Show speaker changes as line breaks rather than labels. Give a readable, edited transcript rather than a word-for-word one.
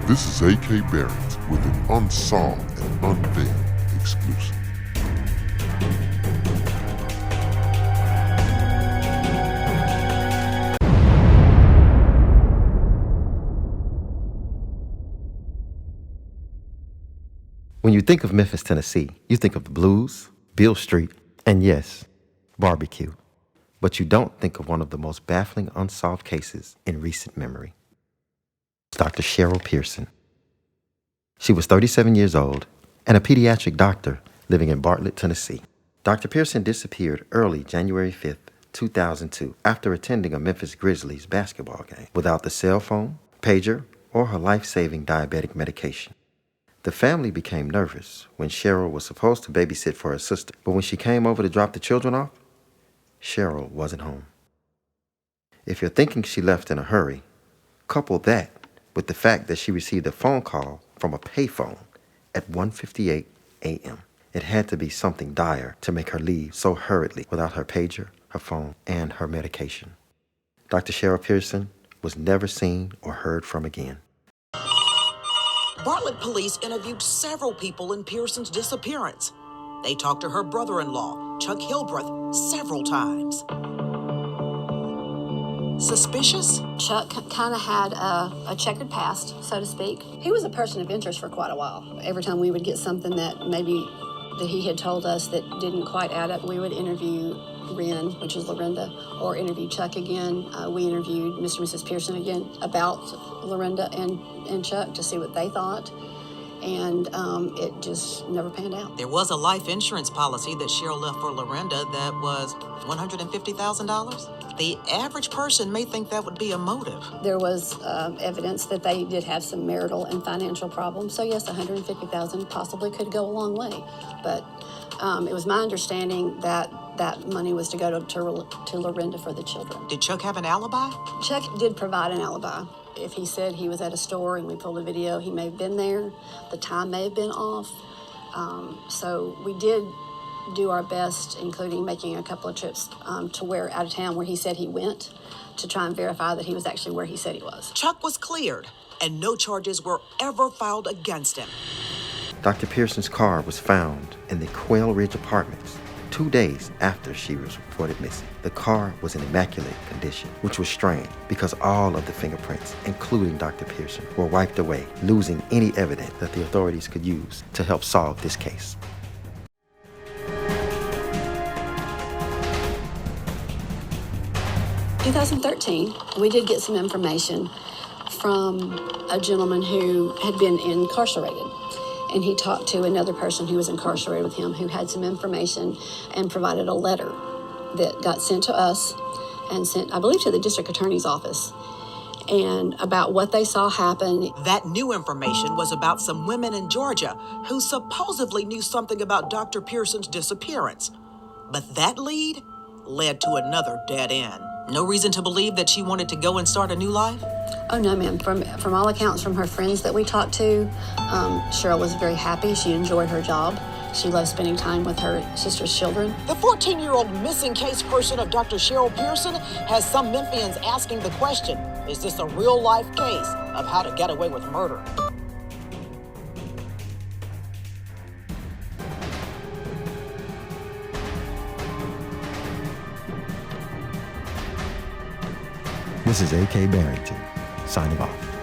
This is A.K. Barrett with an Unsolved and Unveiled exclusive.
When you think of Memphis, Tennessee, you think of the blues, Beale Street, and yes, barbecue. But you don't think of one of the most baffling unsolved cases in recent memory. Dr. Cherryl Pearson. She was 37 years old and a pediatric doctor living in Bartlett, Tennessee. Dr. Pearson disappeared early January 5th, 2002, after attending a Memphis Grizzlies basketball game without the cell phone, pager, or her life-saving diabetic medication. The family became nervous when Cherryl was supposed to babysit for her sister, but when she came over to drop the children off, Cherryl wasn't home. If you're thinking she left in a hurry, couple that with the fact that she received a phone call from a payphone at 1:58 a.m. It had to be something dire to make her leave so hurriedly without her pager, her phone, and her medication. Dr. Cherryl Pearson was never seen or heard from again.
Bartlett police interviewed several people in Pearson's disappearance. They talked to her brother-in-law, Chuck Hildreth, several times. Suspicious?
Chuck kind of had a checkered past, so to speak. He was a person of interest for quite a while. Every time we would get something that maybe that he had told us that didn't quite add up, we would interview Ren, which is Lorinda, or interview Chuck again. We interviewed Mr. and Mrs. Pearson again about Lorinda and Chuck to see what they thought, and it just never panned out.
There was a life insurance policy that Cherryl left for Lorinda that was $150,000. The average person may think that would be a motive.
There was evidence that they did have some marital and financial problems, so yes, $150,000 possibly could go a long way, but it was my understanding that that money was to go to Lorinda for the children.
Did Chuck have an alibi?
Chuck did provide an alibi. If he said he was at a store and we pulled a video, he may have been there. The time may have been off. So we did do our best, including making a couple of trips to where out of town where he said he went to try and verify that he was actually where he said he was.
Chuck was cleared and no charges were ever filed against him.
Dr. Pearson's car was found in the Quail Ridge Apartments 2 days after she was reported missing. The car was in immaculate condition, which was strange because all of the fingerprints, including Dr. Pearson, were wiped away, losing any evidence that the authorities could use to help solve this case.
In 2013, we did get some information from a gentleman who had been incarcerated. And he talked to another person who was incarcerated with him who had some information and provided a letter that got sent to us and sent, I believe, to the district attorney's office, and about what they saw happen.
That new information was about some women in Georgia who supposedly knew something about Dr. Pearson's disappearance. But that lead led to another dead end. No reason to believe that she wanted to go and start a new life?
Oh, no, ma'am. From all accounts, from her friends that we talked to, Cherryl was very happy. She enjoyed her job. She loved spending time with her sister's children.
The 14-year-old missing case person of Dr. Cherryl Pearson has some Memphians asking the question, is this a real-life case of how to get away with murder?
This is A.K. Barrington, signing off.